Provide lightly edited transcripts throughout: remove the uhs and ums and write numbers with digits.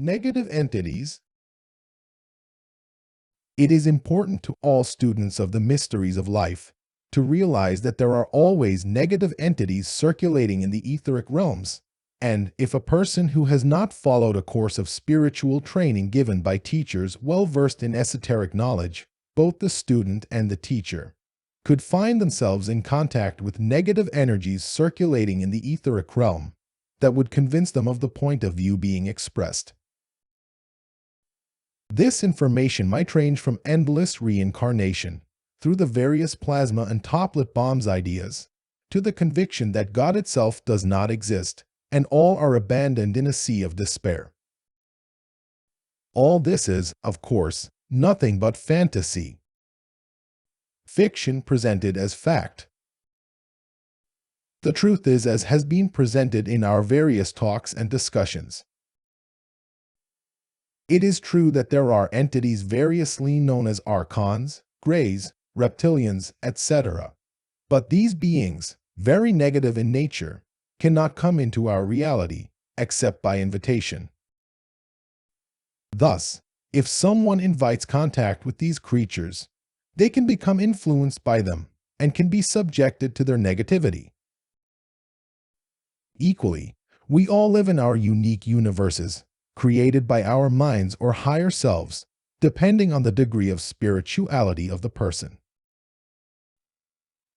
Negative entities. It is important to all students of the mysteries of life to realize that there are always negative entities circulating in the etheric realms. And if a person who has not followed a course of spiritual training given by teachers well versed in esoteric knowledge, both the student and the teacher could find themselves in contact with negative energies circulating in the etheric realm that would convince them of the point of view being expressed. This information might range from endless reincarnation, through the various plasma and toplet bombs ideas, to the conviction that God itself does not exist, and all are abandoned in a sea of despair. All this is, of course, nothing but fantasy. Fiction presented as fact. The truth is as has been presented in our various talks and discussions. It is true that there are entities variously known as archons, greys, reptilians, etc. But these beings, very negative in nature, cannot come into our reality except by invitation. Thus, if someone invites contact with these creatures, they can become influenced by them and can be subjected to their negativity. Equally, we all live in our unique universes, created by our minds or higher selves, depending on the degree of spirituality of the person.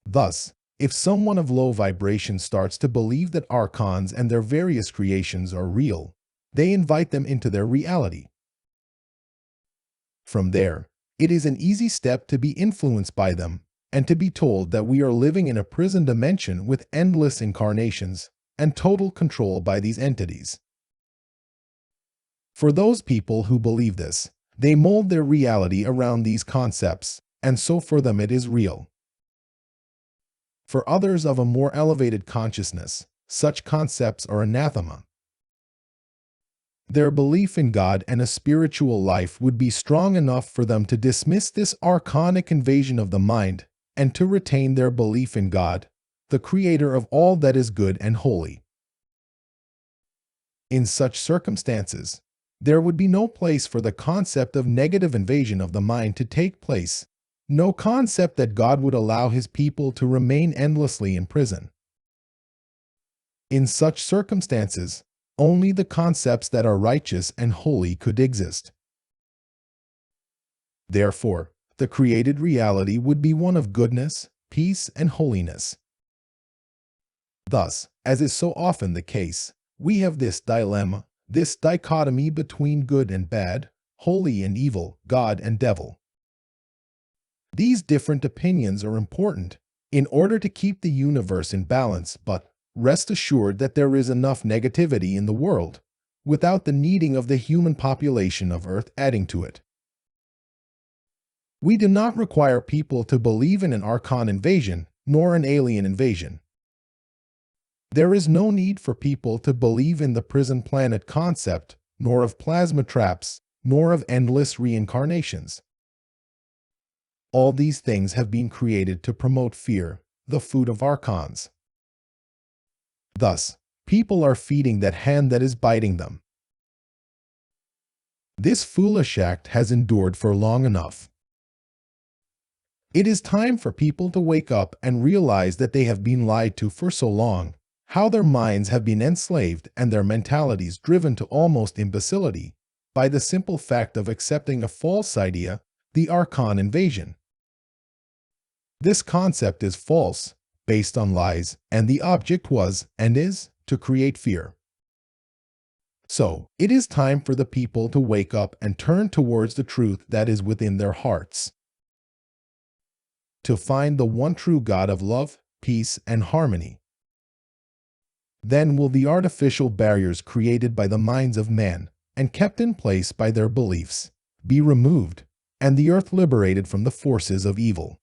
Thus, if someone of low vibration starts to believe that archons and their various creations are real, they invite them into their reality. From there, it is an easy step to be influenced by them and to be told that we are living in a prison dimension with endless incarnations and total control by these entities. For those people who believe this, they mold their reality around these concepts, and so for them it is real. For others of a more elevated consciousness, such concepts are anathema. Their belief in God and a spiritual life would be strong enough for them to dismiss this archonic invasion of the mind and to retain their belief in God, the creator of all that is good and holy. In such circumstances, there would be no place for the concept of negative invasion of the mind to take place, no concept that God would allow his people to remain endlessly in prison. In such circumstances, only the concepts that are righteous and holy could exist. Therefore, the created reality would be one of goodness, peace, and holiness. Thus, as is so often the case, we have this dilemma, this dichotomy between good and bad, holy and evil, God and devil. These different opinions are important in order to keep the universe in balance, but rest assured that there is enough negativity in the world, without the needing of the human population of Earth adding to it. We do not require people to believe in an archon invasion, nor an alien invasion. There is no need for people to believe in the prison planet concept, nor of plasma traps, nor of endless reincarnations. All these things have been created to promote fear, the food of archons. Thus, people are feeding that hand that is biting them. This foolish act has endured for long enough. It is time for people to wake up and realize that they have been lied to for so long, how their minds have been enslaved and their mentalities driven to almost imbecility by the simple fact of accepting a false idea, the archon invasion. This concept is false, based on lies, and the object was, and is, to create fear. So, it is time for the people to wake up and turn towards the truth that is within their hearts. To find the one true God of love, peace, and harmony. Then will the artificial barriers created by the minds of man, and kept in place by their beliefs, be removed, and the earth liberated from the forces of evil.